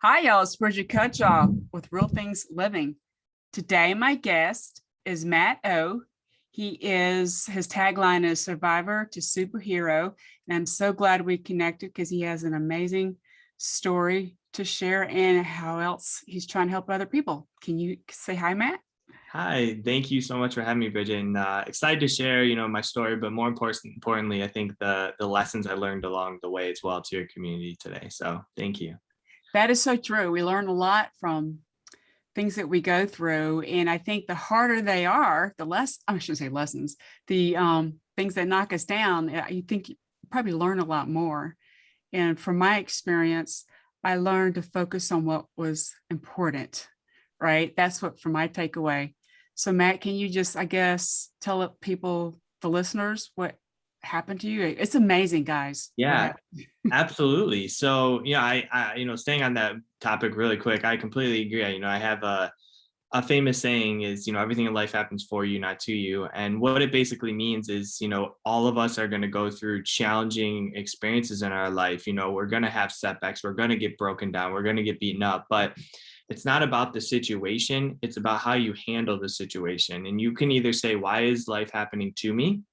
Hi, y'all. It's Bridget Cutchaw with Real Things Living. Today, my guest is Matt Ode. His tagline is Survivor to Superhero. And I'm so glad we connected because he has an amazing story to share and how else he's trying to help other people. Can you say hi, Matt? Hi, thank you so much for having me, Bridget. And excited to share, my story, but more importantly, I think the lessons I learned along the way as well to your community today. So thank you. That is so true. We learn a lot from things that we go through. And I think the harder they are, the less, I shouldn't say lessons, the things that knock us down, you think you probably learn a lot more. And from my experience, I learned to focus on what was important, right? That's what from my takeaway. So Matt, can you just, I guess, tell people, the listeners, what happened to you? It's amazing, guys. Yeah, absolutely. So, staying on that topic really quick, I completely agree. I have a famous saying is, everything in life happens for you, not to you. And what it basically means is, all of us are going to go through challenging experiences in our life. We're going to have setbacks. We're going to get broken down. We're going to get beaten up. But it's not about the situation. It's about how you handle the situation. And you can either say, why is life happening to me?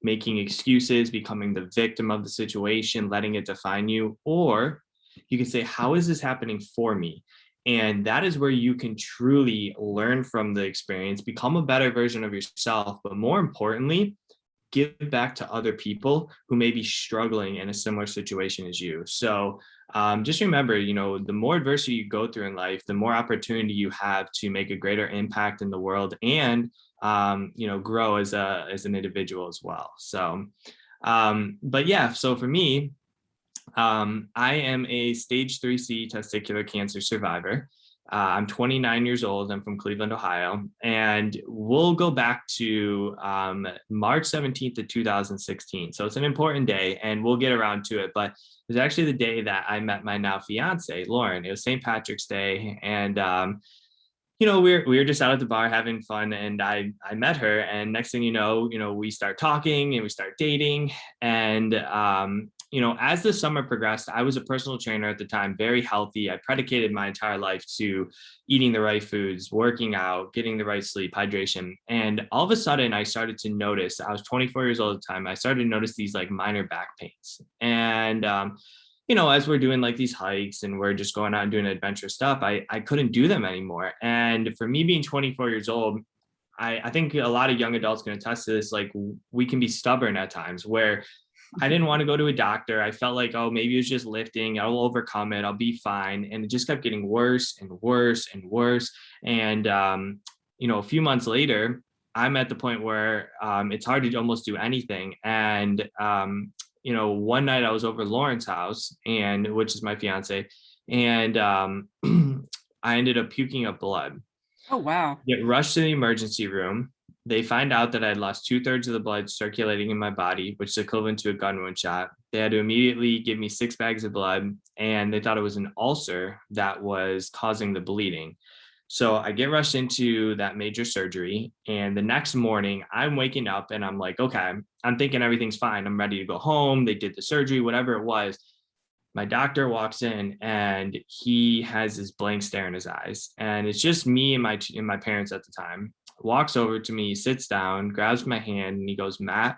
Making excuses, becoming the victim of the situation, letting it define you. Or you can say, how is this happening for me? And that is where you can truly learn from the experience, become a better version of yourself, but more importantly, give back to other people who may be struggling in a similar situation as you. So just remember, the more adversity you go through in life, the more opportunity you have to make a greater impact in the world and, grow as an individual as well. So, but yeah, so for me, I am a stage 3C testicular cancer survivor. I'm 29 years old. I'm from Cleveland, Ohio, and we'll go back to March 17th of 2016. So it's an important day, and we'll get around to it. But it was actually the day that I met my now fiance, Lauren. It was St. Patrick's Day, and we were just out at the bar having fun, and I met her, and next thing you know, we start talking and we start dating, and as the summer progressed, I was a personal trainer at the time, very healthy. I predicated my entire life to eating the right foods, working out, getting the right sleep, hydration. And all of a sudden I started to notice, I was 24 years old at the time, I started to notice these like minor back pains. And, as we're doing like these hikes and we're just going out and doing adventurous stuff, I couldn't do them anymore. And for me being 24 years old, I think a lot of young adults can attest to this. Like we can be stubborn at times where I didn't want to go to a doctor. I felt like, oh, maybe it's just lifting. I'll overcome it. I'll be fine. And it just kept getting worse and worse and worse. And, a few months later, I'm at the point where it's hard to almost do anything. And, one night I was over Lauren's house, which is my fiance, and I ended up puking up blood. Oh, wow. Get rushed to the emergency room. They find out that I'd lost 2/3 of the blood circulating in my body, which is equivalent to a gun wound shot. They had to immediately give me 6 bags of blood, and they thought it was an ulcer that was causing the bleeding. So I get rushed into that major surgery, and the next morning I'm waking up and I'm like, okay, I'm thinking everything's fine. I'm ready to go home. They did the surgery, whatever it was. My doctor walks in and he has this blank stare in his eyes, and it's just me and my parents at the time. Walks over to me, sits down, grabs my hand, and he goes, Matt,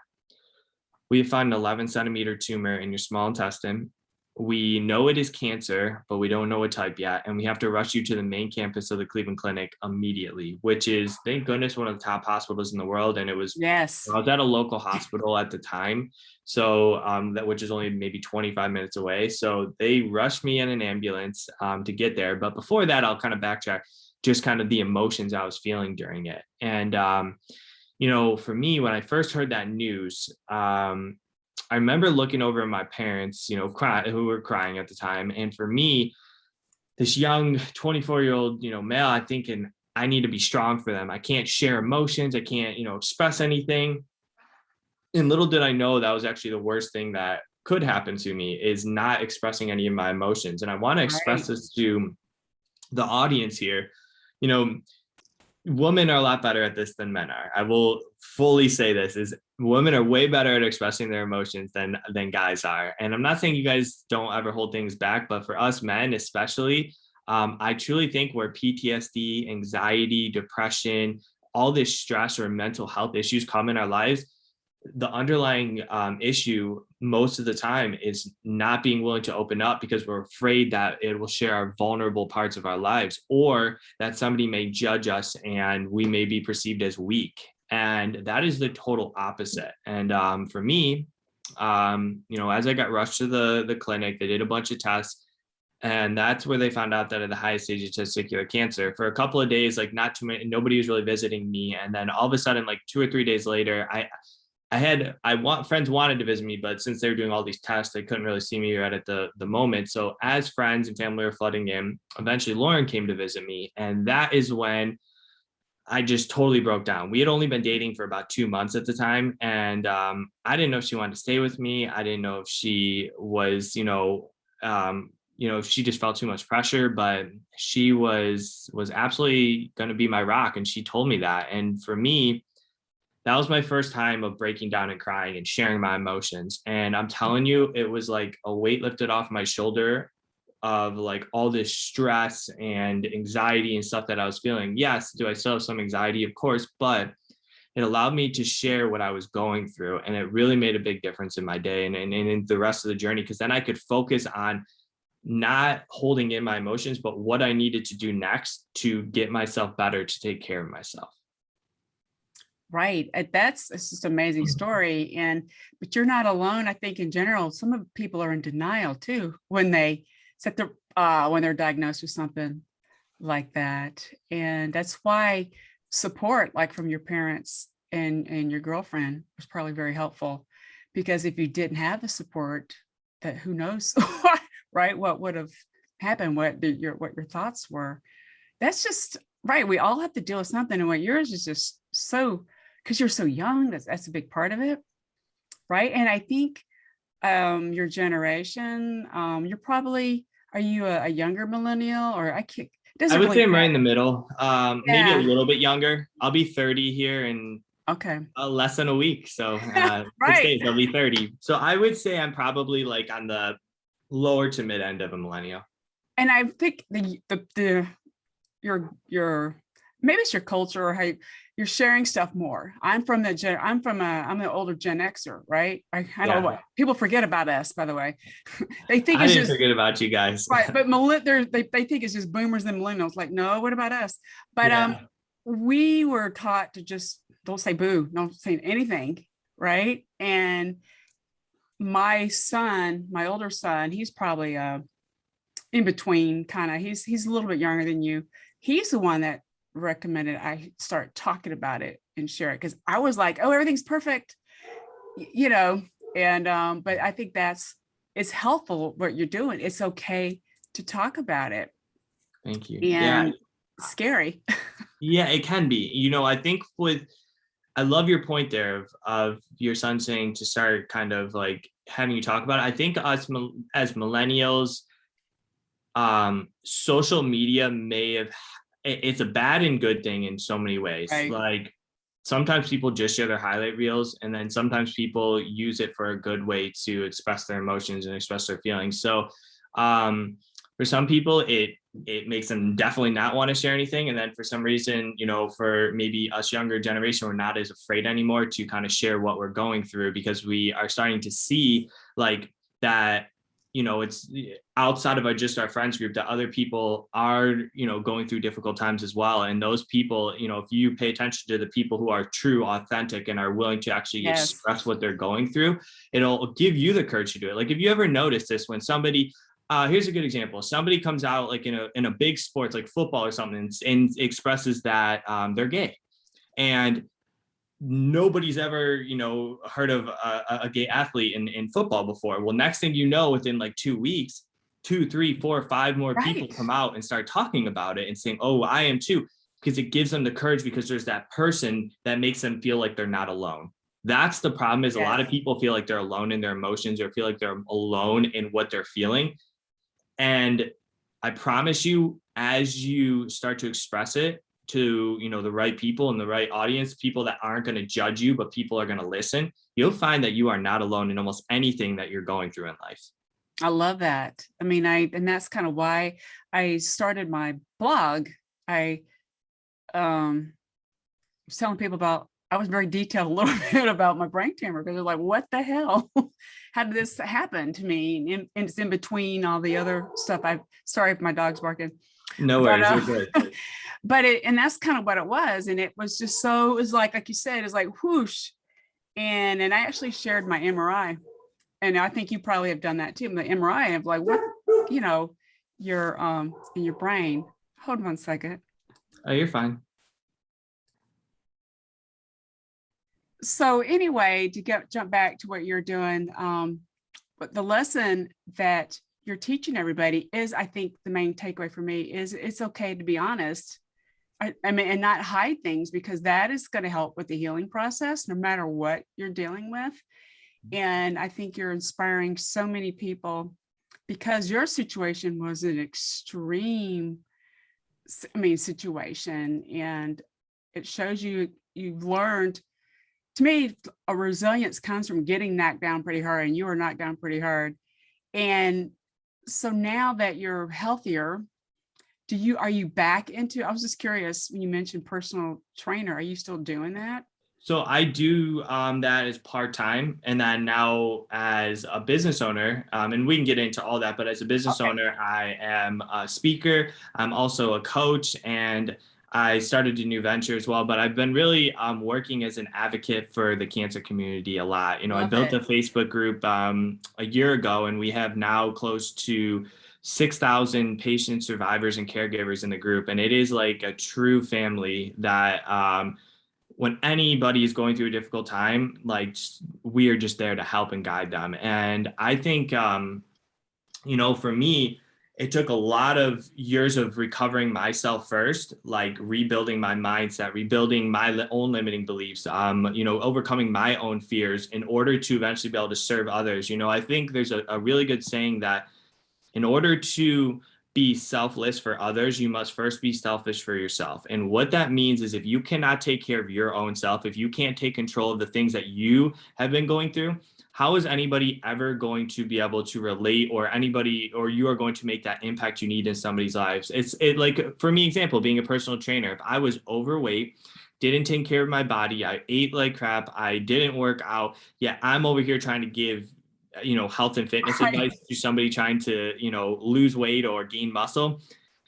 we have found an 11-centimeter tumor in your small intestine. We know it is cancer, but we don't know what type yet. And we have to rush you to the main campus of the Cleveland Clinic immediately, which is, thank goodness, one of the top hospitals in the world. And it was, Yes. I was at a local hospital at the time. So which is only maybe 25 minutes away. So they rushed me in an ambulance to get there. But before that, I'll kind of backtrack just kind of the emotions I was feeling during it. And, for me, when I first heard that news, I remember looking over at my parents, who were crying at the time. And for me, this young 24-year-old, male, I'm thinking I need to be strong for them. I can't share emotions. I can't, express anything. And little did I know that was actually the worst thing that could happen to me, is not expressing any of my emotions. And I want to express this to the audience here. Women are a lot better at this than men are. I will fully say this, is women are way better at expressing their emotions than guys are. And I'm not saying you guys don't ever hold things back, but for us men especially, I truly think where PTSD, anxiety, depression, all this stress or mental health issues come in our lives, the underlying issue most of the time is not being willing to open up because we're afraid that it will share our vulnerable parts of our lives, or that somebody may judge us and we may be perceived as weak. And that is the total opposite. And for me, as I got rushed to the clinic, they did a bunch of tests. And that's where they found out that I had the highest stage of testicular cancer. For a couple of days, like not too many, nobody was really visiting me. And then all of a sudden, like 2 or 3 days later, friends wanted to visit me, but since they were doing all these tests, they couldn't really see me right at the moment. So as friends and family were flooding in, eventually Lauren came to visit me. And that is when I just totally broke down. We had only been dating for about 2 months at the time. And I didn't know if she wanted to stay with me. I didn't know if she was, if she just felt too much pressure, but she was absolutely going to be my rock. And she told me that. And for me, that was my first time of breaking down and crying and sharing my emotions. And I'm telling you, it was like a weight lifted off my shoulder of like all this stress and anxiety and stuff that I was feeling. Yes, do I still have some anxiety? Of course, but it allowed me to share what I was going through. And it really made a big difference in my day and in the rest of the journey, because then I could focus on not holding in my emotions, but what I needed to do next to get myself better, to take care of myself. Right. It's just an amazing story. But you're not alone. I think in general, some of people are in denial too when they when they're diagnosed with something like that. And that's why support, like from your parents and your girlfriend, was probably very helpful. Because if you didn't have the support, that who knows, right? What would have happened? What your thoughts were? That's just right. We all have to deal with something, and what yours is just so, because you're so young. That's a big part of it, right? And I think your generation, you're probably, are you a younger millennial, or I would say I'm right in the middle, maybe a Yeah. little bit younger. I'll be 30 here in Okay. less than a week. So 6 Right. days, I'll be 30. So I would say I'm probably like on the lower to mid end of a millennial. And I think your maybe it's your culture or how you're sharing stuff more. I'm an older Gen Xer, right? I don't know what people forget about us, by the way. They think I didn't forget about you guys. Right, but they think it's just boomers and millennials. Like, no, what about us? But we were taught to just don't say boo, don't say anything, right? And my older son, he's probably in between, kind of. He's a little bit younger than you. He's the one that recommended I start talking about it and share it, because I was like, oh, everything's perfect, and but I think it's helpful what you're doing. It's okay to talk about it. Thank you. And scary. Yeah, it can be. I think I love your point there of your son saying to start kind of like having you talk about it. I think us as millennials, social media it's a bad and good thing in so many ways. Right. Like sometimes people just share their highlight reels, and then sometimes people use it for a good way to express their emotions and express their feelings. So for some people, it makes them definitely not want to share anything. And then for some reason, for maybe us younger generation, we're not as afraid anymore to kind of share what we're going through, because we are starting to see like that, it's outside of just our friends group, that other people are, going through difficult times as well. And those people, if you pay attention to the people who are true, authentic, and are willing to actually express what they're going through, it'll give you the courage to do it. Like if you ever notice this, when somebody, here's a good example. Somebody comes out like in a big sports like football or something and expresses that they're gay, and nobody's ever heard of a gay athlete in football before. Well, next thing you know, within like 2 weeks, 2, 3, 4, 5 more people come out and start talking about it and saying, oh, I am too, because it gives them the courage, because there's that person that makes them feel like they're not alone. That's the problem, is a lot of people feel like they're alone in their emotions, or feel like they're alone in what they're feeling. And I promise you, as you start to express it to the right people and the right audience, people that aren't going to judge you, but people are going to listen, you'll find that you are not alone in almost anything that you're going through in life. I love that. I mean, and that's kind of why I started my blog. I was telling people about, I was very detailed a little bit about my brain tumor because they're like, what the hell? How did this happen to me? And it's in between all the other stuff. Sorry if my dog's barking. No But worries, you're good. and that's kind of what it was. And it was just so, it was like you said, it's like whoosh. And I actually shared my MRI. And I think you probably have done that too. The MRI of like what, you know, your in your brain. Hold on 1 second. Oh, you're fine. So anyway, to jump back to what you're doing, but the lesson that you're teaching everybody is, I think the main takeaway for me is it's okay to be honest. I mean, and not hide things, because that is going to help with the healing process, no matter what you're dealing with. And I think you're inspiring so many people, because your situation was an extreme, situation. And it shows you've learned. To me, a resilience comes from getting knocked down pretty hard, and you were knocked down pretty hard. And so now that you're healthier, are you back into, I was just curious, when you mentioned personal trainer, are you still doing that? So I do that as part-time, and then now as a business owner, and we can get into all that, but as a business owner, I am a speaker. I'm also a coach, and I started a new venture as well. But I've been really working as an advocate for the cancer community a lot. I built a Facebook group a year ago, and we have now close to 6,000 patient survivors and caregivers in the group. And it is like a true family that when anybody is going through a difficult time, like we are just there to help and guide them. And I think, for me, it took a lot of years of recovering myself first, like rebuilding my mindset, rebuilding my own limiting beliefs, overcoming my own fears in order to eventually be able to serve others. I think there's a really good saying that in order to be selfless for others, you must first be selfish for yourself. And what that means is, if you cannot take care of your own self, if you can't take control of the things that you have been going through, how is anybody ever going to be able to relate, or you are going to make that impact you need in somebody's lives? It's like, for me, example, being a personal trainer, if I was overweight, didn't take care of my body, I ate like crap, I didn't work out, yet I'm over here trying to give health and fitness advice to somebody trying to, lose weight or gain muscle,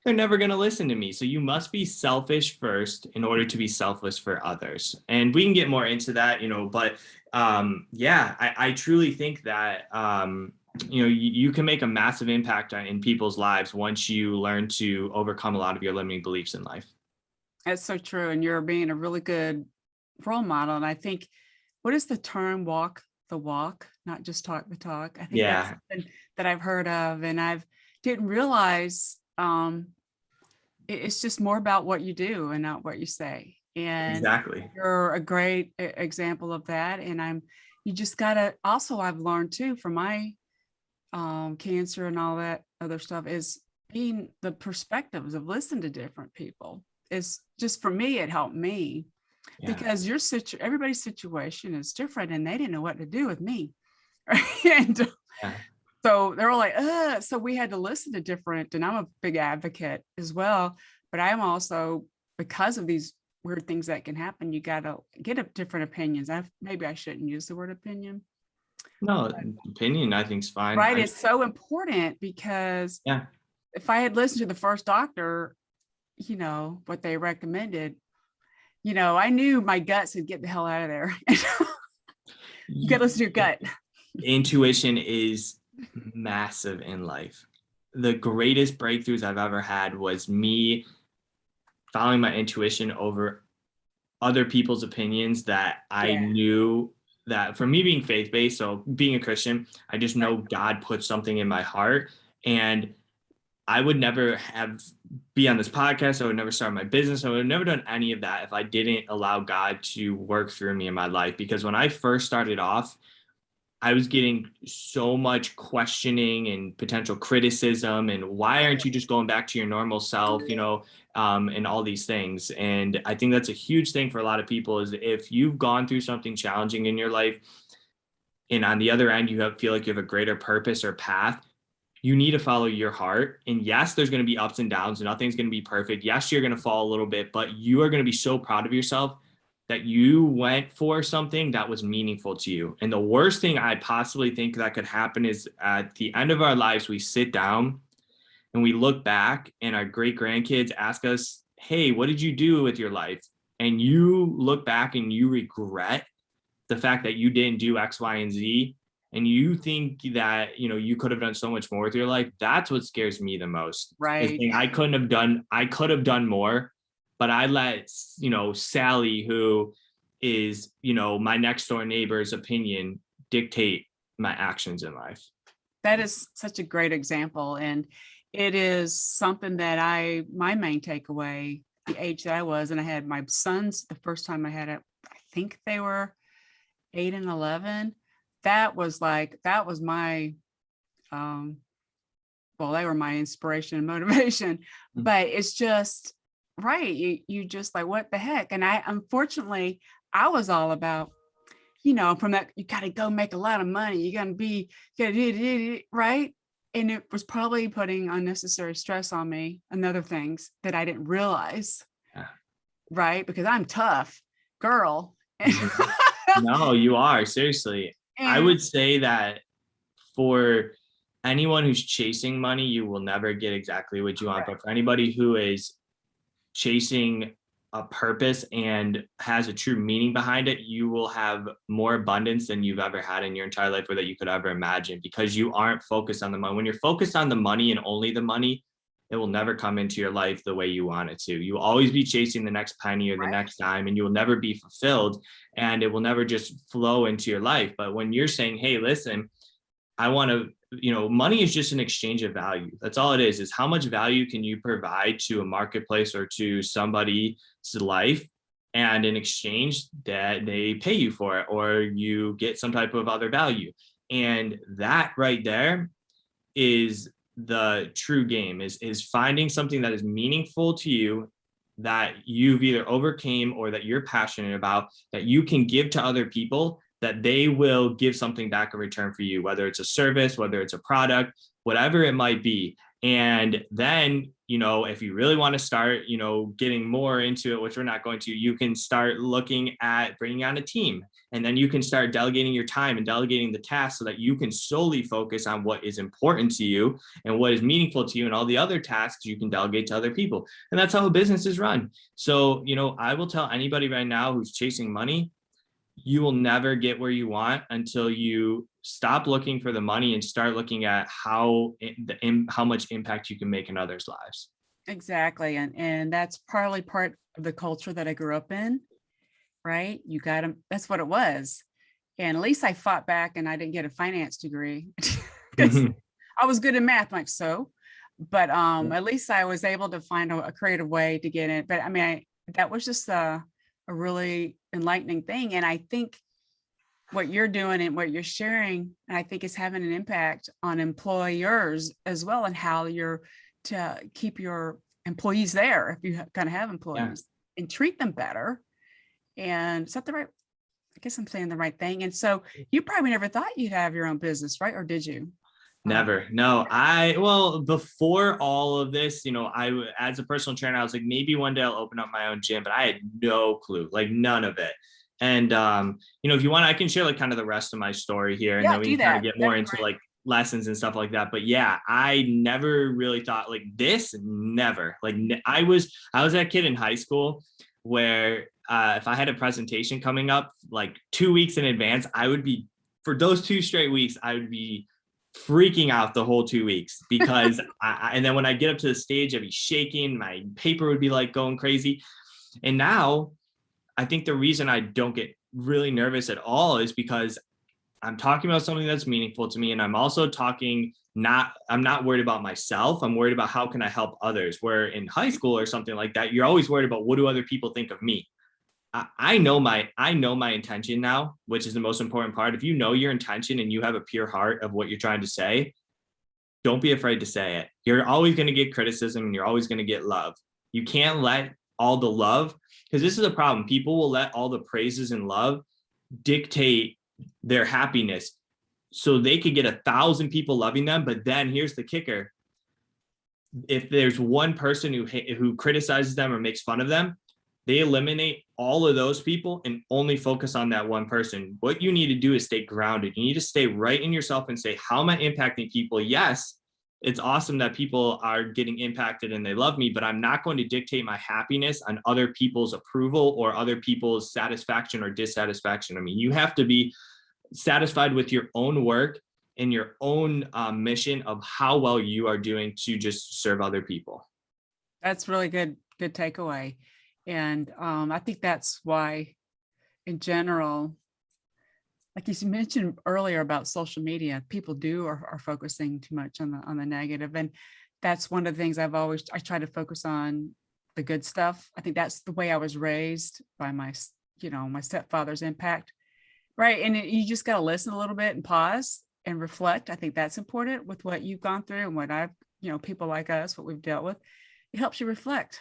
they're never going to listen to me. So you must be selfish first in order to be selfless for others. And we can get more into that, but I truly think that, you can make a massive impact in people's lives once you learn to overcome a lot of your limiting beliefs in life. That's so true. And you're being a really good role model. And I think, what is the term, walk the walk, not just talk the talk? I think that's something that I've heard of, and I've didn't realize it's just more about what you do and not what you say. And exactly, you're a great example of that. And you just gotta, also I've learned too from my cancer and all that other stuff, is being the perspectives of listening to different people. Is just, for me, it helped me. Yeah. Because everybody's situation is different, and they didn't know what to do with me. And so they're all like, so we had to listen to different, and I'm a big advocate as well, but I am also, because of these weird things that can happen, you got to get different opinions. Maybe I shouldn't use the word opinion. No, opinion, I think is fine. Right. It's so important, because if I had listened to the first doctor, what they recommended, I knew my gut said, get the hell out of there. You got to listen to your gut. Intuition is massive in life. The greatest breakthroughs I've ever had was me following my intuition over other people's opinions that I knew that, for me being faith-based, so being a Christian, I just know God put something in my heart, and I would never be on this podcast. I would never start my business. I would have never done any of that if I didn't allow God to work through me in my life. Because when I first started off, I was getting so much questioning and potential criticism, and why aren't you just going back to your normal self, and all these things. And I think that's a huge thing for a lot of people, is if you've gone through something challenging in your life, and on the other end, feel like you have a greater purpose or path, you need to follow your heart. And yes, there's going to be ups and downs. Nothing's going to be perfect. Yes, you're going to fall a little bit, but you are going to be so proud of yourself that you went for something that was meaningful to you. And the worst thing I possibly think that could happen is at the end of our lives, we sit down and we look back and our great grandkids ask us, hey, what did you do with your life? And you look back and you regret the fact that you didn't do X, Y, and Z. And you think that, you could have done so much more with your life. That's what scares me the most. Is Right. saying I could have done more, but I let, Sally, who is, my next door neighbor's opinion, dictate my actions in life. That is such a great example. And it is something that my main takeaway, the age that I was, and I had my sons the first time I had it, I think they were 8 and 11. That was my, they were my inspiration and motivation, but it's just, right. You just like, what the heck? And unfortunately, I was all about, from that, you got to go make a lot of money. You got to do, right. And it was probably putting unnecessary stress on me and other things that I didn't realize. Yeah. Right. Because I'm tough girl. No, you are, seriously. I would say that for anyone who's chasing money, you will never get exactly what you want. But for anybody who is chasing a purpose and has a true meaning behind it, you will have more abundance than you've ever had in your entire life or that you could ever imagine, because you aren't focused on the money. When you're focused on the money and only the money, it will never come into your life the way you want it to. You will always be chasing the next penny or the next dime, and you will never be fulfilled, and it will never just flow into your life. But when you're saying, hey, listen, I want to, money is just an exchange of value. That's all it is how much value can you provide to a marketplace or to somebody's life, and in exchange that they pay you for it, or you get some type of other value. And that right there is the true game, is finding something that is meaningful to you, that you've either overcame or that you're passionate about, that you can give to other people, that they will give something back in return for you, whether it's a service, whether it's a product, whatever it might be. And then, if you really want to start, getting more into it, which we're not going to, you can start looking at bringing on a team. And then you can start delegating your time and delegating the tasks so that you can solely focus on what is important to you and what is meaningful to you, and all the other tasks you can delegate to other people. And that's how a business is run. So, I will tell anybody right now who's chasing money, you will never get where you want until you stop looking for the money and start looking at how much impact you can make in others' lives. Exactly. And that's partly part of the culture that I grew up in, right? You got them. That's what it was. And at least I fought back and I didn't get a finance degree. I was good in math, but at least I was able to find a creative way to get it. But I mean, that was just a really enlightening thing. And I think what you're doing and what you're sharing, I think, is having an impact on employers as well, and how you're to keep your employees there, if you kind of have employees, and treat them better. And is that the right, I guess I'm saying the right thing. And so you probably never thought you'd have your own business, right? Or did you? Never. No, before all of this, as a personal trainer, I was like, maybe one day I'll open up my own gym, but I had no clue, like none of it. And, if you want, I can share like kind of the rest of my story here, and then we can kind of get more into like lessons and stuff like that. But yeah, I never really thought like this, never. Like I was that kid in high school where if I had a presentation coming up like 2 weeks in advance, for those 2 straight weeks, I would be freaking out the whole 2 weeks, because and then when I get up to the stage, I'd be shaking, my paper would be like going crazy. And now I think the reason I don't get really nervous at all is because I'm talking about something that's meaningful to me. And I'm also I'm not worried about myself. I'm worried about how can I help others, where in high school or something like that, you're always worried about what do other people think of me. I know my intention now, which is the most important part. If you know your intention and you have a pure heart of what you're trying to say, don't be afraid to say it. You're always going to get criticism and you're always going to get love. You can't let all the love, because this is a problem. People will let all the praises and love dictate their happiness. so they could get 1,000 people loving them. But then here's the kicker. If there's one person who criticizes them or makes fun of them, they eliminate all of those people and only focus on that one person. What you need to do is stay grounded. You need to stay right in yourself and say, how am I impacting people? Yes, it's awesome that people are getting impacted and they love me, but I'm not going to dictate my happiness on other people's approval or other people's satisfaction or dissatisfaction. I mean, you have to be satisfied with your own work and your own mission of how well you are doing to just serve other people. That's really good takeaway. And I think that's why, in general, like you mentioned earlier about social media, people are focusing too much on the negative. And that's one of the things I try to focus on the good stuff. I think that's the way I was raised by my stepfather's impact. Right. And you just got to listen a little bit and pause and reflect. I think that's important with what you've gone through and what people like us, what we've dealt with. It helps you reflect.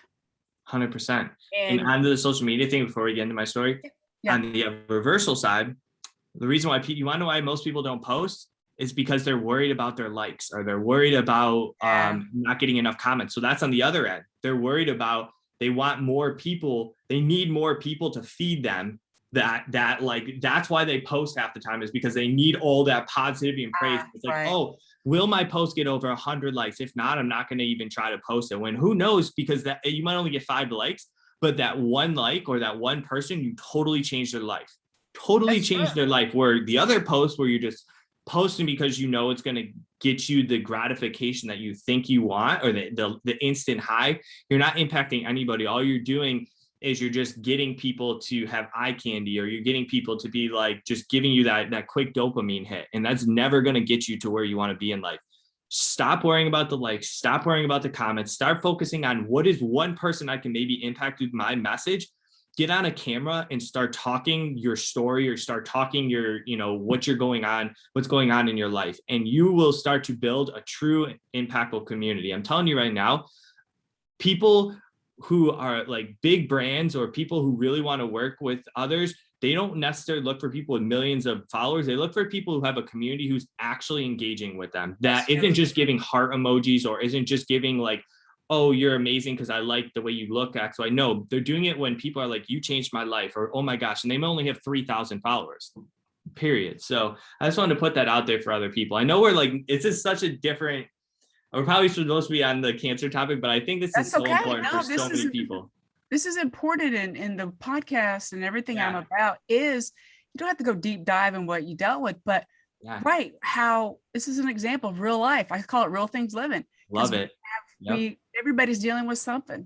100%. And onto the social media thing before we get into my story, on the reversal side, the reason why you want to know why most people don't post is because they're worried about their likes, or they're worried about not getting enough comments. So that's on the other end. They're worried about, they want more people. They need more people to feed them. That's why they post half the time, is because they need all that positivity and praise. It's like, right. Oh, will my post get over 100 likes? If not, I'm not going to even try to post it. When who knows, because that you might only get 5 likes, but that one like or that one person, you totally changed their life. Totally changed their life. Where the other post where you're just posting because you know it's going to get you the gratification that you think you want, or the instant high, you're not impacting anybody. All you're doing is you're just getting people to have eye candy, or you're getting people to be like, just giving you that quick dopamine hit. And that's never going to get you to where you want to be in life. Stop worrying about the likes, stop worrying about the comments, start focusing on what is one person I can maybe impact with my message. Get on a camera and start talking your story, or start talking your, what's going on in your life. And you will start to build a true impactful community. I'm telling you right now, people who are like big brands or people who really want to work with others, they don't necessarily look for people with millions of followers. They look for people who have a community who's actually engaging with them, that isn't just giving heart emojis, or isn't just giving like, oh, you're amazing because I like the way you look. So I know they're doing it when people are like, you changed my life, or oh my gosh, and they may only have 3,000 followers, period. So I just wanted to put that out there for other people. I know we're like, it's just such a different, we're probably supposed to be on the cancer topic, but I think this is so important for so many people. This is important in the podcast and everything I'm about. Is you don't have to go deep dive in what you dealt with, but right, how this is an example of real life. I call it real things living. Love it. Everybody's dealing with something,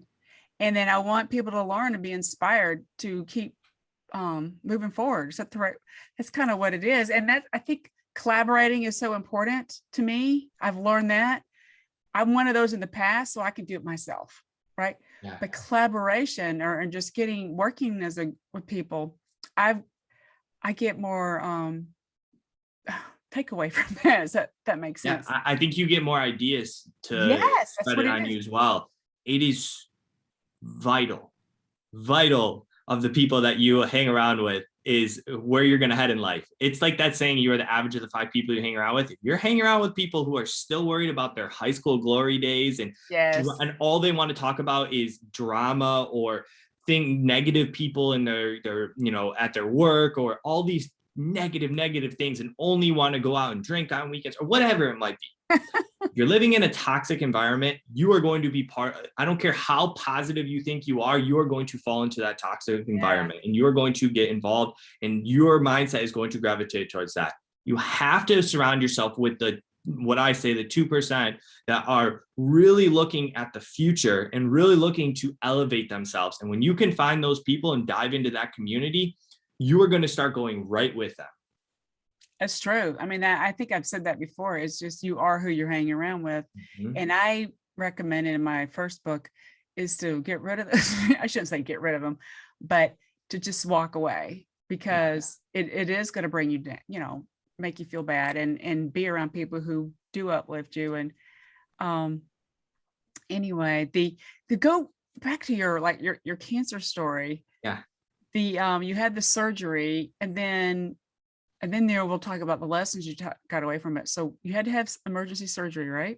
and then I want people to learn and be inspired to keep moving forward. Is that the right? That's kind of what it is, and that I think collaborating is so important to me. I've learned that. I'm one of those in the past, so I can do it myself, right? Yeah. But collaboration and just working with people, I get more takeaway from that. That makes sense. I think you get more ideas to spread it on you as well. It is vital of the people that you hang around with is where you're going to head in life. It's like that saying, you are the average of the 5 people you hang around with. If you're hanging around with people who are still worried about their high school glory days and all they want to talk about is drama or negative people in their at their work, or all these negative things, and only want to go out and drink on weekends or whatever it might be. If you're living in a toxic environment, you are going to be I don't care how positive you think you are going to fall into that toxic environment, and you're going to get involved, and your mindset is going to gravitate towards that. You have to surround yourself with what I say, the 2% that are really looking at the future and really looking to elevate themselves. And when you can find those people and dive into that community, you are going to start going right with them. That's true. I mean, I think I've said that before. It's just, you are who you're hanging around with. Mm-hmm. And I recommended in my first book is to get rid of this. I shouldn't say get rid of them, but to just walk away, because it is going to bring you down, make you feel bad, and be around people who do uplift you. And anyway, the go back to your cancer story. Yeah. You had the surgery, and then And then there we'll talk about the lessons you got away from it. So you had to have emergency surgery, right?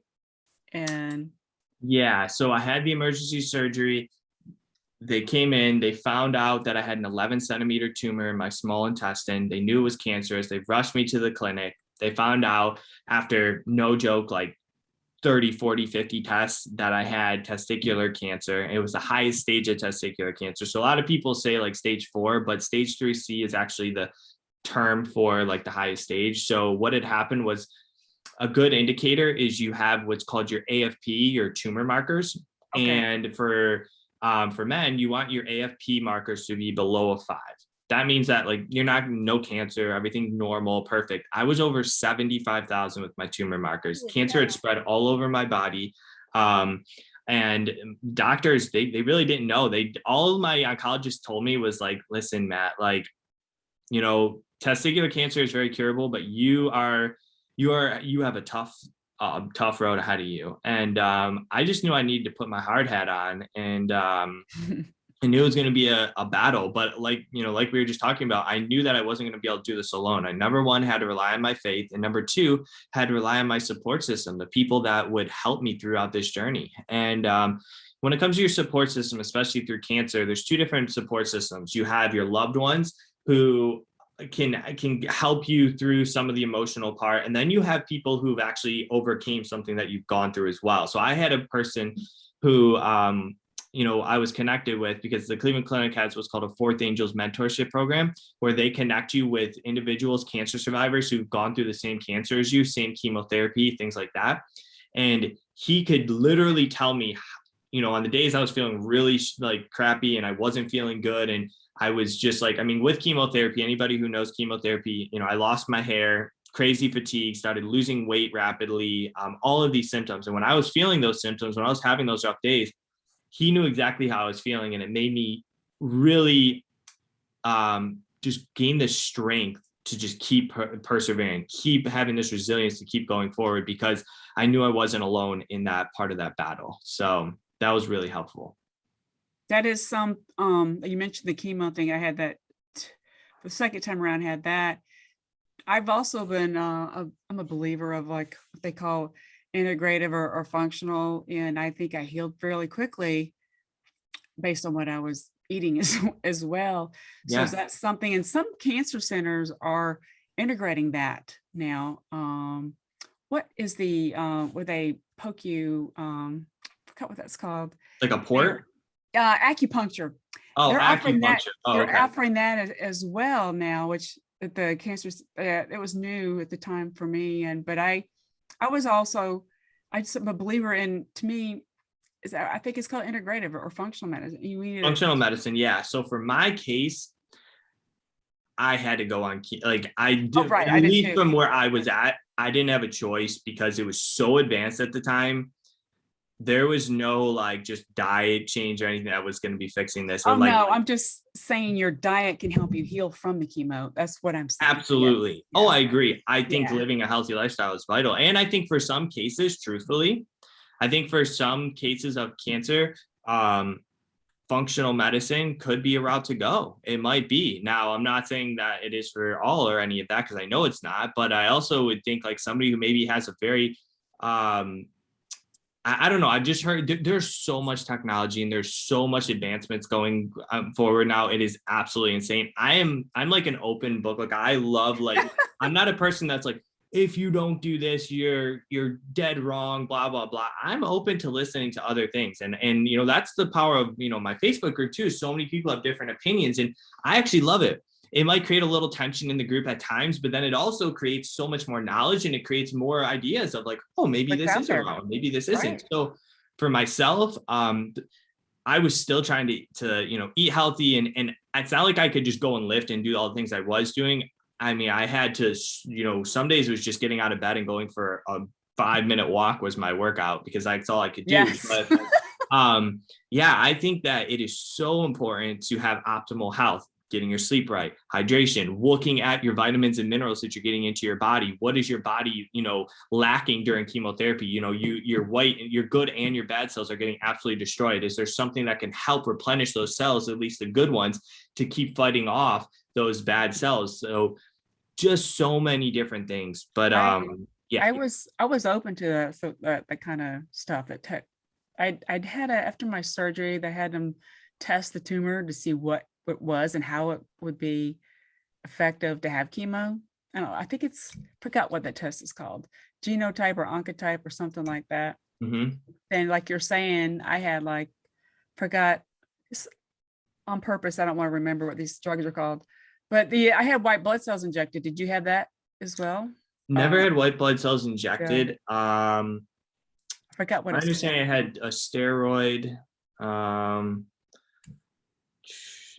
And Yeah, so I had the emergency surgery. They came in, they found out that I had an 11-centimeter tumor in my small intestine. They knew it was cancerous. They rushed me to the clinic. They found out after, no joke, like 30, 40, 50 tests that I had testicular cancer. It was the highest stage of testicular cancer. So a lot of people say like stage 4, but stage 3C is actually the term for like the highest stage. So what had happened was, a good indicator is you have what's called your AFP, your tumor markers. okay. And for men, you want your AFP markers to be below a 5. That means that like you're not, no cancer, everything's normal, perfect. I was over 75,000 with my tumor markers. Cancer had spread all over my body. And doctors, they really didn't know. All my oncologists told me was like, listen, Matt, like, you know, testicular cancer is very curable, but you have a tough road ahead of you. And I just knew I needed to put my hard hat on, and I knew it was going to be a battle. But like we were just talking about, I knew that I wasn't going to be able to do this alone. I, number one, had to rely on my faith, and number two, had to rely on my support system, the people that would help me throughout this journey. And when it comes to your support system, especially through cancer, there's 2 different support systems. You have your loved ones who can help you through some of the emotional part, and then you have people who've actually overcame something that you've gone through as well. So I had a person who I was connected with, because the Cleveland Clinic has what's called a Fourth Angels mentorship program, where they connect you with individuals, cancer survivors who've gone through the same cancer as you, same chemotherapy, things like that. And he could literally tell me, on the days I was feeling really like crappy and I wasn't feeling good, and I was just like, with chemotherapy, anybody who knows chemotherapy, I lost my hair, crazy fatigue, started losing weight rapidly, all of these symptoms. And when I was feeling those symptoms, when I was having those rough days, he knew exactly how I was feeling. And it made me really just gain the strength to just keep persevering, keep having this resilience to keep going forward, because I knew I wasn't alone in that part of that battle. So that was really helpful. That is some, you mentioned the chemo thing. I had that the second time around, had that. I've also been, I'm a believer of like what they call integrative or functional. And I think I healed fairly quickly based on what I was eating as well. So Yeah. is that something, and some cancer centers are integrating that now. What is the, where they poke you, forgot what that's called. Like a port? Acupuncture. Oh, They're offering that. acupuncture. Oh, They're okay. offering that as well now, which the cancer, it was new at the time for me. But I was also, I'm a believer in, to me, I think it's called integrative or functional medicine. Functional medicine, yeah. So for my case, I had to go on I did, Oh, right, at I did least too. from where I was at, I didn't have a choice because it was so advanced at the time. There was no like just diet change or anything that was going to be fixing this. Oh, no, I'm just saying your diet can help you heal from the chemo. That's what I'm saying. Absolutely. Yes. Oh, I agree. I think Yeah. living a healthy lifestyle is vital. And I think for some cases, truthfully, I think for some cases of cancer, functional medicine could be a route to go. It might be. Now, I'm not saying that it is for all or any of that, because I know it's not, but I also would think like somebody who maybe has a very, I don't know. I've just heard there's so much technology and there's so much advancements going forward now. It is absolutely insane. I'm like an open book. Like I love, like, I'm not a person that's like, if you don't do this, you're dead wrong, blah, blah, blah. I'm open to listening to other things. And that's the power of, my Facebook group too. So many people have different opinions and I actually love it. It might create a little tension in the group at times, but then it also creates so much more knowledge and it creates more ideas of like, oh, maybe this is around, maybe this isn't. So for myself, I was still trying to eat healthy, and it's not like I could just go and lift and do all the things I was doing. I mean, I had to, some days it was just getting out of bed and going for a 5-minute walk was my workout because that's all I could do. Yes. But yeah, I think that it is so important to have optimal health, getting your sleep right, hydration, looking at your vitamins and minerals that you're getting into your body. What is your body, lacking during chemotherapy? Your white, your good and your bad cells are getting absolutely destroyed. Is there something that can help replenish those cells, at least the good ones, to keep fighting off those bad cells? So just so many different things. But Right. yeah. I was open to that, so that kind of stuff. I'd had after my surgery, they had them test the tumor to see what it was and how it would be effective to have chemo. I don't know, I think forgot what that test is called, genotype or oncotype or something like that. Mhm. And like you're saying, I had like forgot on purpose. I don't want to remember what these drugs are called, but I had white blood cells injected. Did you have that as well? Never had white blood cells Yeah, injected. I forgot what My it's called. understanding I had a steroid.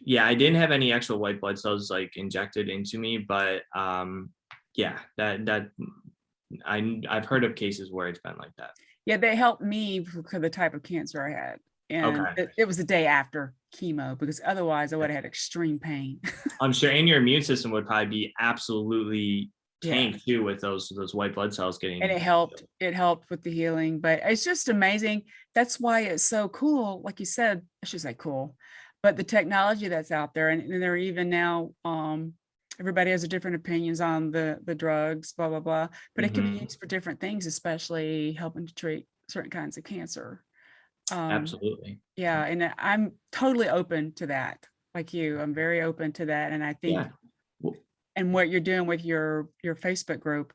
Yeah, I didn't have any actual white blood cells like injected into me, but yeah, that I've heard of cases where it's been like that. Yeah, they helped me for the type of cancer I had. And Okay. it was the day after chemo because otherwise I would have had extreme pain. I'm sure, and your immune system would probably be absolutely Yeah. tanked too with those white blood cells And getting. it helped with the healing, but it's just amazing. That's why it's so cool. Like you said, I should say cool, but the technology that's out there, and they're even now, everybody has a different opinions on the drugs, blah, blah, blah, but it can be Mhm. used for different things, especially helping to treat certain kinds of cancer. Um, Absolutely. yeah, and I'm totally open to that. Like you, I'm very open to that. And I think, Yeah. Well, and what you're doing with your Facebook group,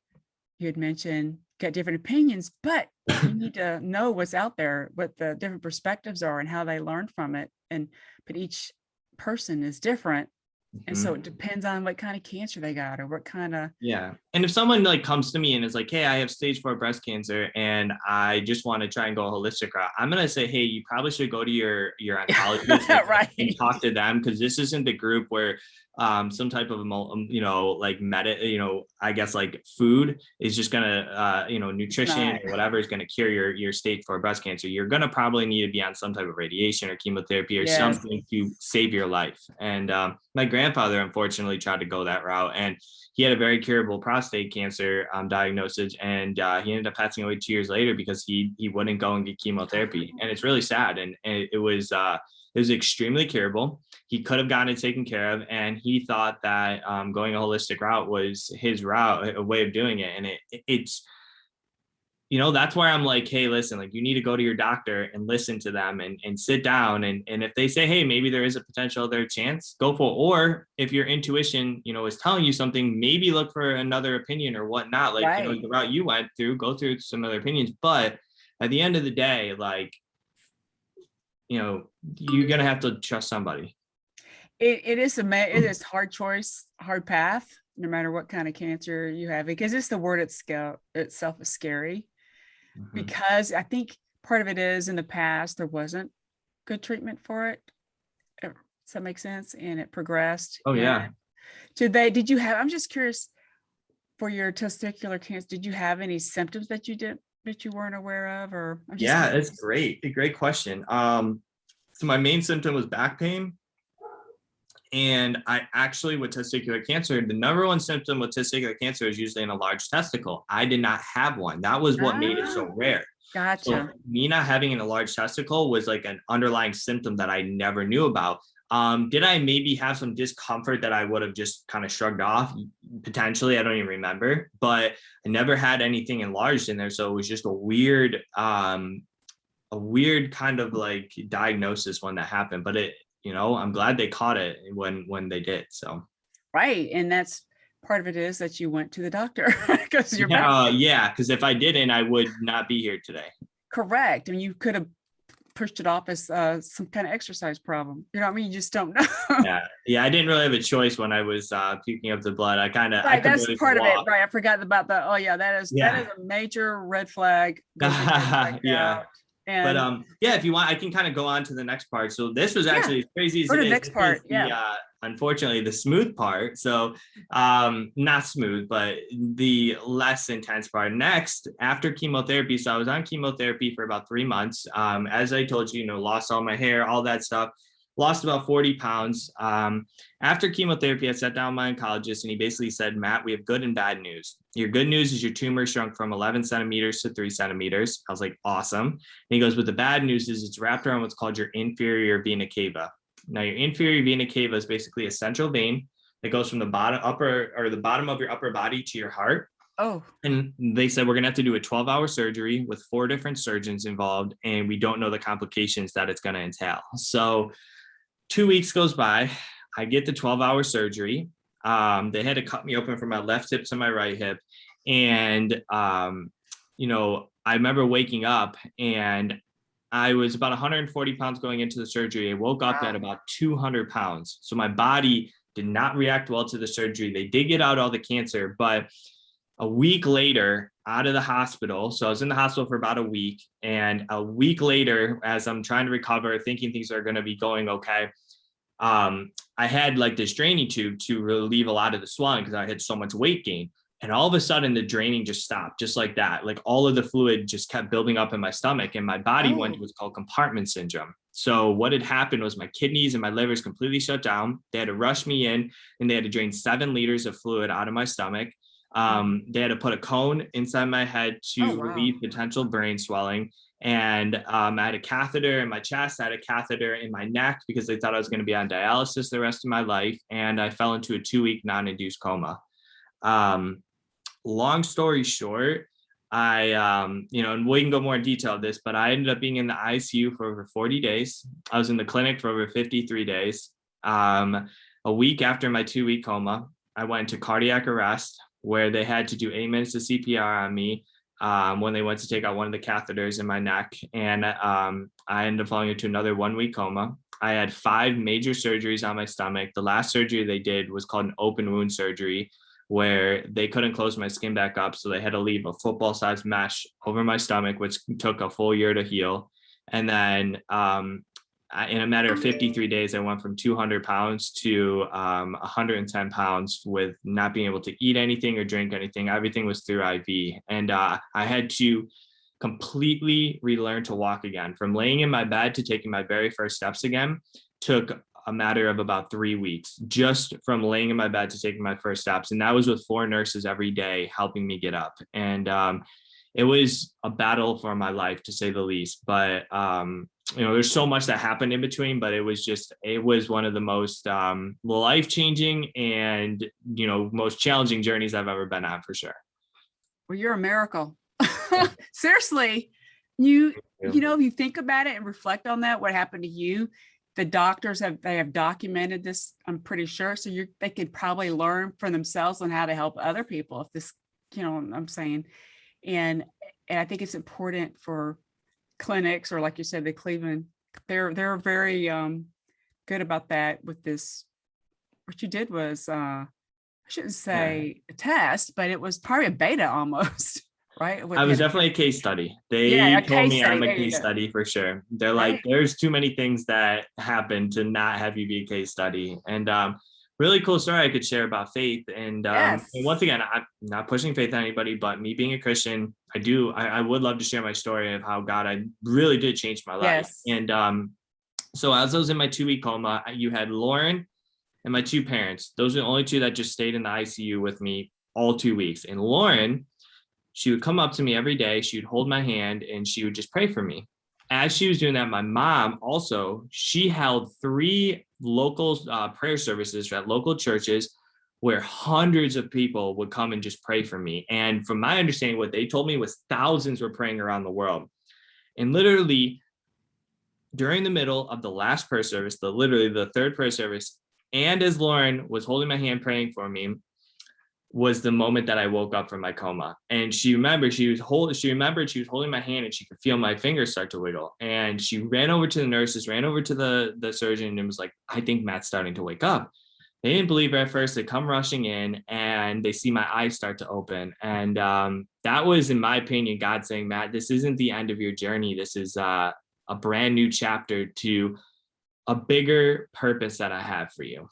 you had mentioned got different opinions, but you need to know what's out there, what the different perspectives are and how they learn from it. And but each person is different. And so it mhm. depends on what kind of cancer they got or what kind of Yeah. And if someone like comes to me and is like, hey, I have stage 4 breast cancer and I just want to try and go a holistic route, I'm gonna say, hey, you probably should go to your oncologist and right. talk to them, because this isn't the group where some type of like I guess like food is just gonna It's nutrition not or whatever is gonna cure your stage 4 breast cancer. You're gonna probably need to be on some type of radiation or chemotherapy or yes. something to save your life. And my grandfather unfortunately tried to go that route, and he had a very curable prostate cancer diagnosis, and he ended up passing away 2 years later because he wouldn't go and get chemotherapy, and it's really sad. And it was extremely curable. He could have gotten it taken care of, and he thought that going a holistic route was his route, a way of doing it, and it's that's where I'm like, hey, listen, like you need to go to your doctor and listen to them and sit down. And if they say, hey, maybe there is a potential other chance, go for it. Or if your intuition, is telling you something, maybe look for another opinion or whatnot. Like, Right. the route you went through, go through some other opinions. But at the end of the day, like, you're going to have to trust somebody. It is hard choice, hard path, no matter what kind of cancer you have, because it's the word itself is scary. Mhm. Because I think part of it is in the past there wasn't good treatment for it. Does that make sense? And it progressed. Oh, And yeah. did you have, I'm just curious, for your testicular cancer, did you have any symptoms that you weren't aware of? Or I'm just Yeah, it's curious. great. A great question. So my main symptom was back pain. And I actually, with testicular cancer, the number one symptom with testicular cancer is usually in a large testicle. I did not have one. That was what made it so Ah, rare. So gotcha. me not having in a large testicle was like an underlying symptom that I never knew about. Did I maybe have some discomfort that I would have just kind of shrugged off? Potentially, I don't even remember, but I never had anything enlarged in there. So it was just a weird kind of like diagnosis when that happened. But I'm glad they caught it when they did. So Right. And that's part of it is that you went to the doctor because you're back. yeah, because if I didn't, I would not be here today. Correct. I mean, you could have pushed it off as some kind of exercise problem. You know what I mean? You just don't know. Yeah, I didn't really have a choice when I was puking up the blood. I Right, could that's barely even part of it. walk. Right, I forgot about that. Oh yeah, that is Yeah. a major red flag. Go get that checked Yeah. out. But And yeah, if you want, I can kind of go on to the next part. So this was yeah, actually, as crazy as go it to the is, next this was part. the Yeah. unfortunately the smooth part. So not smooth, but the less intense part. Next, after chemotherapy, so I was on chemotherapy for about 3 months. As I told you, lost all my hair, all that stuff. Lost about 40 pounds. After chemotherapy, I sat down with my oncologist and he basically said, Matt, we have good and bad news. Your good news is your tumor shrunk from 11 centimeters to 3 centimeters. I was like, awesome. And he goes, but the bad news is it's wrapped around what's called your inferior vena cava. Now, your inferior vena cava is basically a central vein that goes from the bottom of your upper body to your heart. Oh, And they said, we're going to have to do a 12-hour surgery with 4 different surgeons involved, and we don't know the complications that it's going to entail. So 2 weeks goes by. I get the 12-hour surgery. They had to cut me open from my left hip to my right hip. And, I remember waking up, and I was about 140 pounds going into the surgery. I woke up at about 200 pounds. So my body did not react well to the surgery. They did get out all the cancer, but a week later, out of the hospital. So I was in the hospital for about a week. And a week later, as I'm trying to recover, thinking things are going to be going okay, I had like this draining tube to relieve a lot of the swelling because I had so much weight gain. And all of a sudden, the draining just stopped, just like that. Like all of the fluid just kept building up in my stomach, and my body went to what's called Compartment Syndrome. So what had happened was my kidneys and my livers completely shut down. They had to rush me in, and they had to drain 7 liters of fluid out of my stomach. They had to put a cone inside my head to relieve potential brain swelling. And I had a catheter in my chest. I had a catheter in my neck because they thought I was going to be on dialysis the rest of my life. And I fell into a 2-week non-induced coma. Long story short, and we can go more in detail of this, but I ended up being in the ICU for over 40 days. I was in the clinic for over 53 days. A week after my 2-week coma, I went into cardiac arrest, where they had to do 8 minutes of CPR on me when they went to take out one of the catheters in my neck. And I ended up falling into another 1-week coma. I had 5 major surgeries on my stomach. The last surgery they did was called an open wound surgery, where they couldn't close my skin back up. So they had to leave a football-sized mesh over my stomach, which took a full year to heal. And then in a matter of 53 days, I went from 200 pounds to 110 pounds with not being able to eat anything or drink anything. Everything was through IV. And I had to completely relearn to walk again. From laying in my bed to taking my very first steps again took a matter of about 3 weeks, just from laying in my bed to taking my first steps. And that was with 4 nurses every day helping me get up. And it was a battle for my life, to say the least. But there's so much that happened in between, but it was one of the most life-changing and most challenging journeys I've ever been on, for sure. Well, you're a miracle. Seriously, you think about it and reflect on that, what happened to you. The doctors have documented this, I'm pretty sure. So they could probably learn for themselves on how to help other people, if this, I'm saying. And I think it's important for clinics, or like you said, the Cleveland, they're very good about that with this. What you did was, I shouldn't say a test, but it was probably a beta almost. Right? I was definitely a case study. They told me I'm a case study for sure. They're like, there's too many things that happen to not have you be a case study. And really cool story I could share about faith. And once again, I'm not pushing faith on anybody, but me being a Christian, I would love to share my story of how God really did change my life. And so as I was in my 2-week coma, you had Lauren and my 2 parents. Those are the only 2 that just stayed in the ICU with me all 2 weeks. And Lauren, she would come up to me every day. She would hold my hand and she would just pray for me. As she was doing that, my mom also, she held 3 local prayer services at local churches where hundreds of people would come and just pray for me. And from my understanding, what they told me was thousands were praying around the world. And literally during the middle of the last prayer service, the 3rd prayer service, and as Lauren was holding my hand praying for me, was the moment that I woke up from my coma. And she remembered she was holding my hand and she could feel my fingers start to wiggle. And she ran over to the nurses, ran over to the surgeon, and was like, I think Matt's starting to wake up. They didn't believe it at first. They come rushing in and they see my eyes start to open. And that was, in my opinion, God saying, Matt, this isn't the end of your journey. This is a brand new chapter to a bigger purpose that I have for you.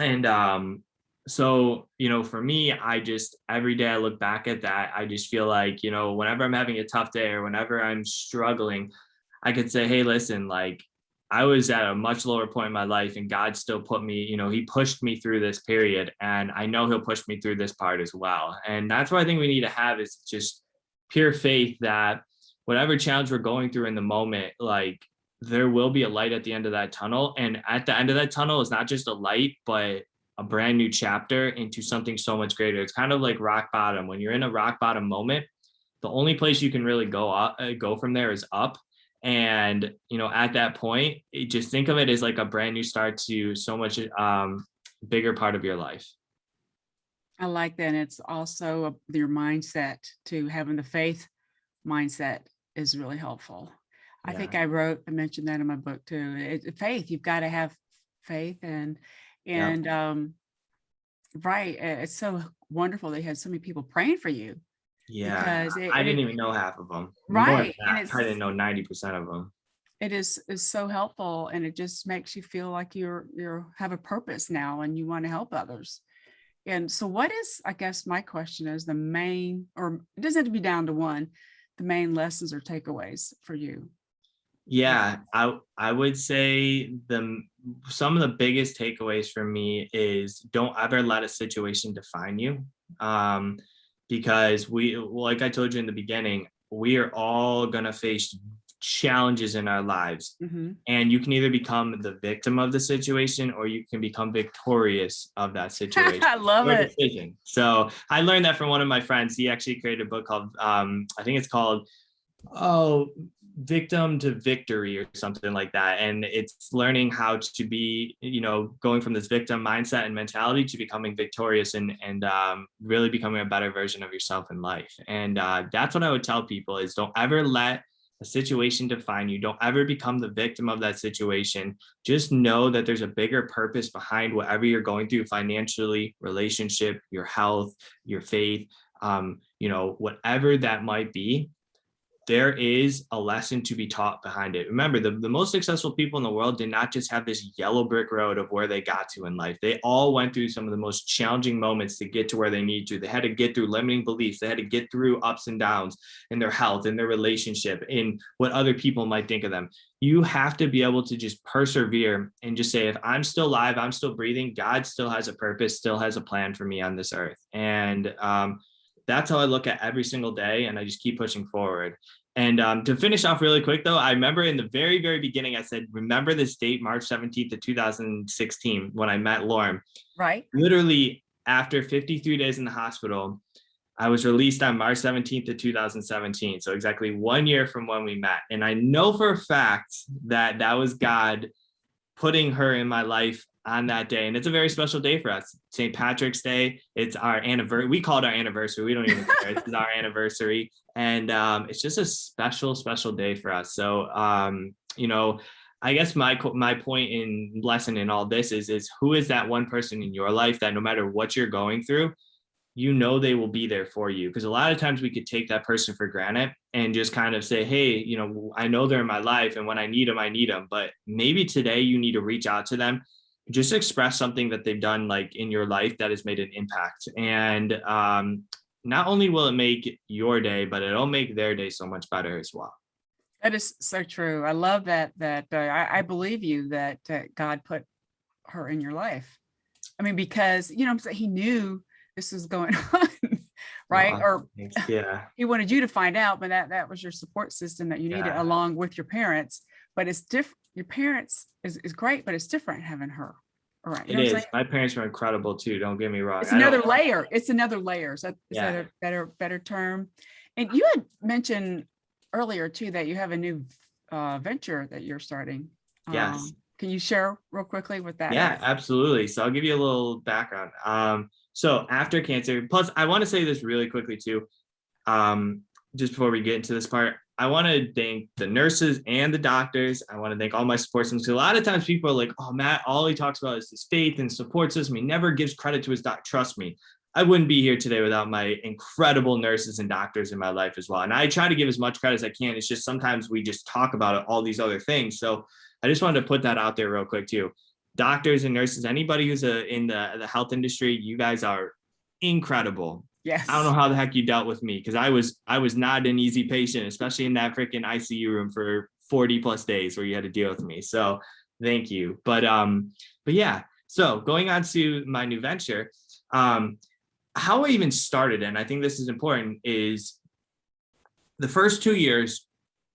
And so, for me, every day I look back at that, I just feel like, whenever I'm having a tough day or whenever I'm struggling, I could say, hey, listen, like I was at a much lower point in my life and God still put me, he pushed me through this period, and I know he'll push me through this part as well. And that's what I think we need to have, is just pure faith that whatever challenge we're going through in the moment, like there will be a light at the end of that tunnel. And at the end of that tunnel is not just a light, but a brand new chapter into something so much greater. It's kind of like rock bottom. When you're in a rock bottom moment, the only place you can really go from there is up. And, at that point, just think of it as like a brand new start to so much bigger part of your life. I like that. And it's also your mindset to having the faith mindset is really helpful. I think I mentioned that in my book too. Faith, you've got to have faith and right. It's so wonderful. They had so many people praying for you. Yeah. Because I didn't even know half of them. Right. And I didn't know 90% of them. It is so helpful, and it just makes you feel like you're have a purpose now and you want to help others. And so what is, I guess my question is, the main, or it doesn't have to be down to one, the main lessons or takeaways for you? Yeah, I would say some of the biggest takeaways for me is don't ever let a situation define you. Because like I told you in the beginning, we are all gonna face challenges in our lives. Mm-hmm. And you can either become the victim of the situation or you can become victorious of that situation. I love it. Decision. So I learned that from one of my friends. He actually created a book called, I think it's called, Victim to Victory or something like that. And it's learning how to be, going from this victim mindset and mentality to becoming victorious and really becoming a better version of yourself in life. And that's what I would tell people is don't ever let a situation define you. Don't ever become the victim of that situation. Just know that there's a bigger purpose behind whatever you're going through financially, relationship, your health, your faith, whatever that might be. There is a lesson to be taught behind it. Remember, the most successful people in the world did not just have this yellow brick road of where they got to in life. They all went through some of the most challenging moments to get to where they need to. They had to get through limiting beliefs. They had to get through ups and downs in their health, in their relationship, in what other people might think of them. You have to be able to just persevere and just say, if I'm still alive, I'm still breathing, God still has a purpose, still has a plan for me on this earth. And that's how I look at every single day, and I just keep pushing forward. And to finish off really quick, though, I remember in the very, very beginning, I said, remember this date, March 17th of 2016, when I met Lauren. Right. Literally, after 53 days in the hospital, I was released on March 17th of 2017. So exactly 1 year from when we met. And I know for a fact that that was God putting her in my life on that day. And it's a very special day for us. St. Patrick's Day. It's our anniversary. We call it our anniversary. We don't even care. It's our anniversary. And it's just a special, special day for us. So, I guess my point in lesson in all this is who is that one person in your life that no matter what you're going through, they will be there for you. Because a lot of times we could take that person for granted and just kind of say, hey, I know they're in my life, and when I need them, I need them. But maybe today you need to reach out to them, just express something that they've done like in your life that has made an impact. And not only will it make your day, but it'll make their day so much better as well. That is so true. I love that I believe you that God put her in your life. I mean, because, he knew this was going on, right? Or he wanted you to find out, but that was your support system that you needed along with your parents. But it's different. Your parents is great, but it's different having her. All right. It is. My parents were incredible too. Don't get me wrong. It's another layer. It's another layer. Is that a better term? And you had mentioned earlier too that you have a new venture that you're starting. Yes. Can you share real quickly with that? Yeah, absolutely. So I'll give you a little background. So after cancer, plus I want to say this really quickly too. Just before we get into this part, I want to thank the nurses and the doctors. I want to thank all my support systems. A lot of times people are like, oh, Matt, all he talks about is his faith and support system. He never gives credit to his doc. Trust me, I wouldn't be here today without my incredible nurses and doctors in my life as well. And I try to give as much credit as I can. It's just sometimes we just talk about all these other things. So I just wanted to put that out there real quick too. Doctors and nurses, anybody who's in the health industry, you guys are incredible. Yes. I don't know how the heck you dealt with me, because I was not an easy patient, especially in that freaking ICU room for 40 plus days where you had to deal with me. So thank you. But yeah, so going on to my new venture, how I even started, and I think this is important, is the first 2 years,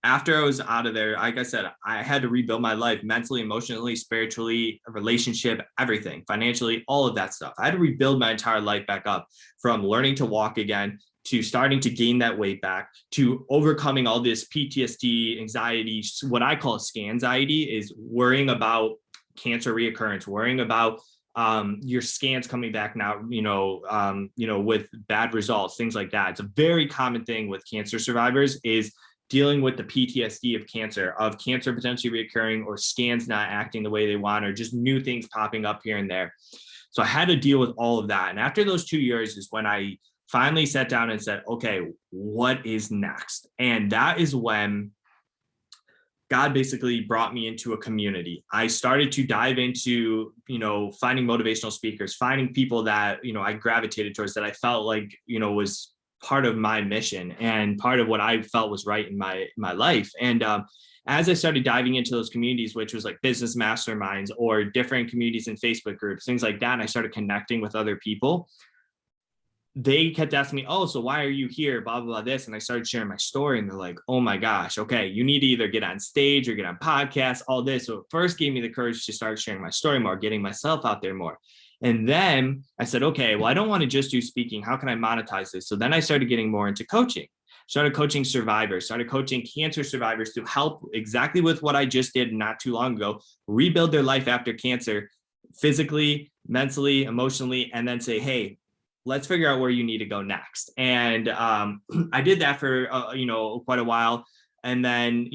after I was out of there, like I said, I had to rebuild my life mentally, emotionally, spiritually, relationship, everything, financially, all of that stuff. I had to rebuild my entire life back up, from learning to walk again, to starting to gain that weight back, to overcoming all this PTSD, anxiety. What I call scanxiety is worrying about cancer reoccurrence, worrying about your scans coming back now, with bad results, things like that. It's a very common thing with cancer survivors, is dealing with the PTSD of cancer potentially reoccurring, or scans not acting the way they want, or just new things popping up here and there. So I had to deal with all of that. And after those 2 years is when I finally sat down and said, okay, what is next? And that is when God basically brought me into a community. I started to dive into, finding motivational speakers, finding people that, I gravitated towards, that I felt like, was part of my mission and part of what I felt was right in my life. And as I started diving into those communities, which was like business masterminds or different communities in Facebook groups, things like that, and I started connecting with other people, they kept asking me, oh, so why are you here? Blah, blah, blah, this. And I started sharing my story, and they're like, oh my gosh, okay, you need to either get on stage or get on podcasts, all this. So it first gave me the courage to start sharing my story more, getting myself out there more. And then I said, okay, well, I don't want to just do speaking. How can I monetize this? So then I started getting more into coaching, started coaching survivors, started coaching cancer survivors to help exactly with what I just did not too long ago, rebuild their life after cancer, physically, mentally, emotionally, and then say, hey, let's figure out where you need to go next. And I did that for, quite a while. And then,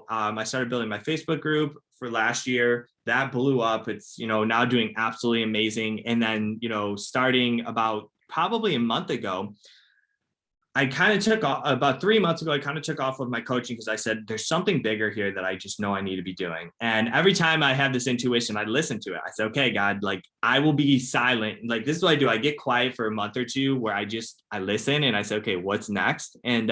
I started building my Facebook group for last year. That blew up. It's, now doing absolutely amazing. And then, starting about probably a month ago, I kind of took off about 3 months ago. I kind of took off with my coaching because I said, there's something bigger here that I just know I need to be doing. And every time I have this intuition, I listen to it. I said, okay, God, like I will be silent. Like, this is what I do. I get quiet for a month or two where I listen and I say, okay, what's next? And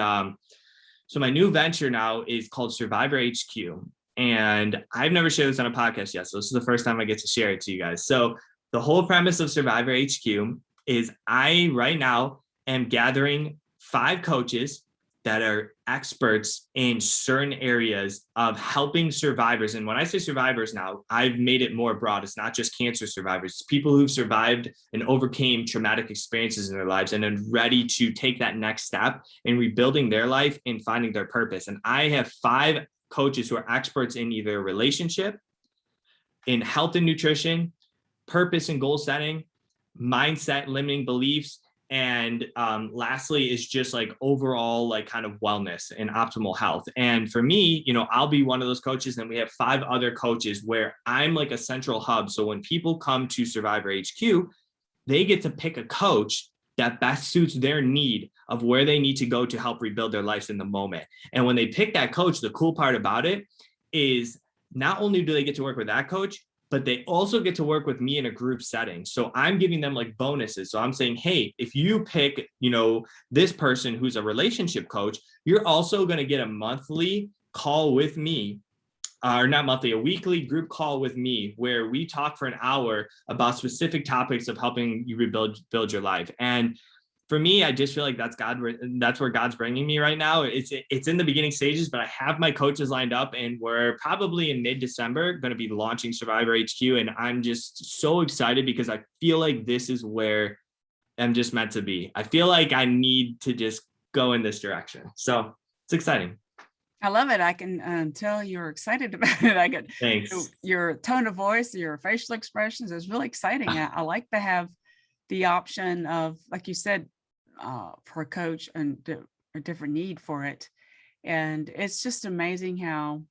so my new venture now is called Survivor HQ. And I've never shared this on a podcast yet. So this is the first time I get to share it to you guys. So the whole premise of Survivor HQ is I right now am gathering 5 coaches that are experts in certain areas of helping survivors. And when I say survivors now, I've made it more broad. It's not just cancer survivors. It's people who've survived and overcame traumatic experiences in their lives and are ready to take that next step in rebuilding their life and finding their purpose. And I have 5 coaches who are experts in either relationship, in health and nutrition, purpose and goal setting, mindset, limiting beliefs, and lastly is just like overall like kind of wellness and optimal health. And for me, I'll be one of those coaches, and we have 5 other coaches where I'm like a central hub. So when people come to Survivor HQ, they get to pick a coach that best suits their need of where they need to go to help rebuild their lives in the moment. And when they pick that coach, the cool part about it is not only do they get to work with that coach, but they also get to work with me in a group setting. So I'm giving them like bonuses. So I'm saying, hey, if you pick, this person who's a relationship coach, you're also going to get a monthly call with me, or not monthly, a weekly group call with me where we talk for an hour about specific topics of helping you build your life. And for me, I just feel like that's where God's bringing me right now. It's in the beginning stages, but I have my coaches lined up, and we're probably in mid-December going to be launching Survivor HQ. And I'm just so excited because I feel like this is where I'm just meant to be. I feel like I need to just go in this direction. So it's exciting. I love it. I can tell you're excited about it. I get Thanks. Your tone of voice, your facial expressions is really exciting. I like to have the option of, like you said, for a coach and a different need for it. And it's just amazing how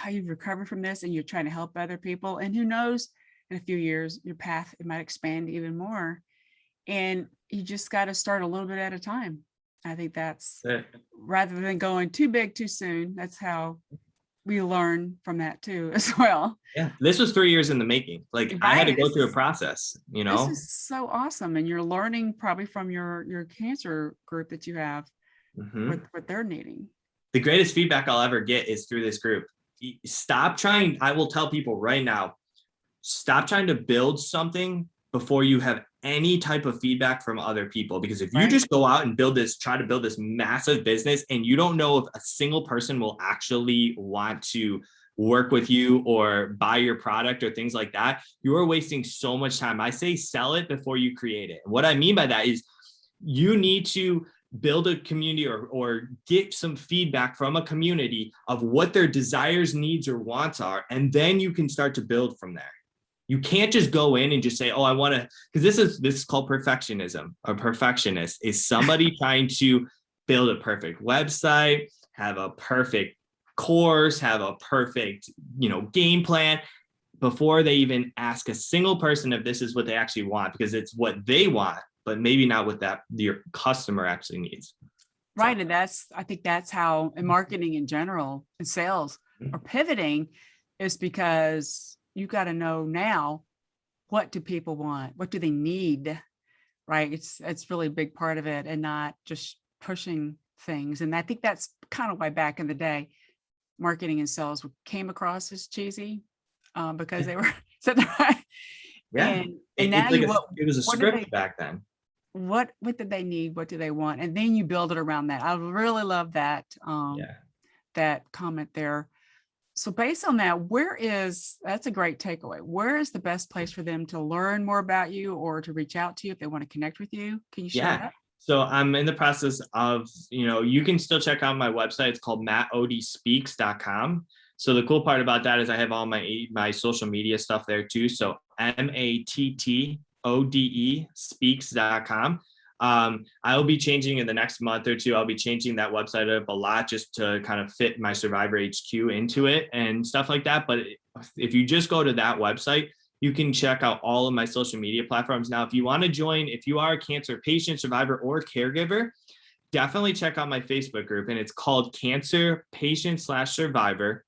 you've recovered from this and you're trying to help other people. And who knows, in a few years, your path, it might expand even more. And you just got to start a little bit at a time. I think that's rather than going too big too soon. That's how we learn from that too, as well. Yeah, this was 3 years in the making. Like, I had to go through a process, This is so awesome. And you're learning probably from your cancer group that you have what they're needing. The greatest feedback I'll ever get is through this group. Stop trying. I will tell people right now, stop trying to build something before you have any type of feedback from other people, because if you Right. just go out and try to build this massive business and you don't know if a single person will actually want to work with you or buy your product or things like that, you are wasting so much time. I say sell it before you create it. What I mean by that is you need to build a community or get some feedback from a community of what their desires, needs, or wants are, and then you can start to build from there. You can't just go in and just say, oh, I want to, because this is called perfectionism. A perfectionist is somebody trying to build a perfect website, have a perfect course, have a perfect, game plan before they even ask a single person if this is what they actually want, because it's what they want, but maybe not what your customer actually needs. Right. And I think that's how in marketing in general and sales are pivoting, is because you got to know now, what do people want? What do they need? Right. It's really a big part of it, and not just pushing things. And I think that's kind of why back in the day, marketing and sales came across as cheesy, because they were said the right. Yeah. And now It was a script back then. What did they need? What do they want? And then you build it around that. I really love that, that comment there. So based on that, that's a great takeaway. Where is the best place for them to learn more about you or to reach out to you if they want to connect with you? Can you share that? So I'm in the process of, you can still check out my website. It's called mattodespeaks.com. So the cool part about that is I have all my social media stuff there too. So MattOde speaks.com. I'll be changing in the next month or two. I'll be changing that website up a lot just to kind of fit my Survivor HQ into it and stuff like that. But if you just go to that website, you can check out all of my social media platforms. Now, if you want to join, if you are a cancer patient, survivor, or caregiver, definitely check out my Facebook group. And it's called Cancer Patient/Survivor,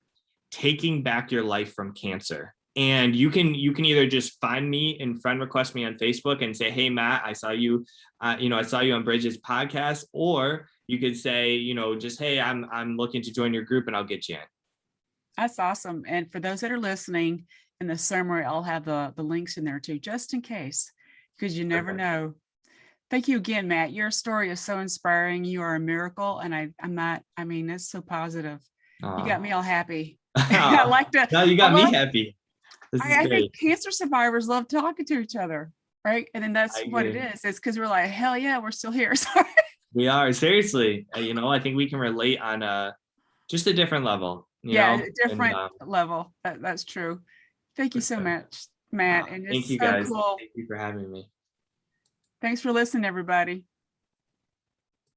Taking Back Your Life from Cancer. And you can either just find me and friend request me on Facebook and say, hey, Matt, I saw you, I saw you on Bridget's podcast. Or you could say, just, hey, I'm looking to join your group and I'll get you in. That's awesome. And for those that are listening, in the summary, I'll have the links in there too, just in case, because you never know. Thank you again, Matt. Your story is so inspiring. You are a miracle. And it's so positive. You got me all happy. I like to. No, you got me happy. I think cancer survivors love talking to each other, right? And then that's what it is. It's because we're like, hell yeah, we're still here. Sorry. We are, seriously. I think we can relate on just a different level. A different level. That's true. Thank you so much, Matt. And thank you, guys. Cool. Thank you for having me. Thanks for listening, everybody.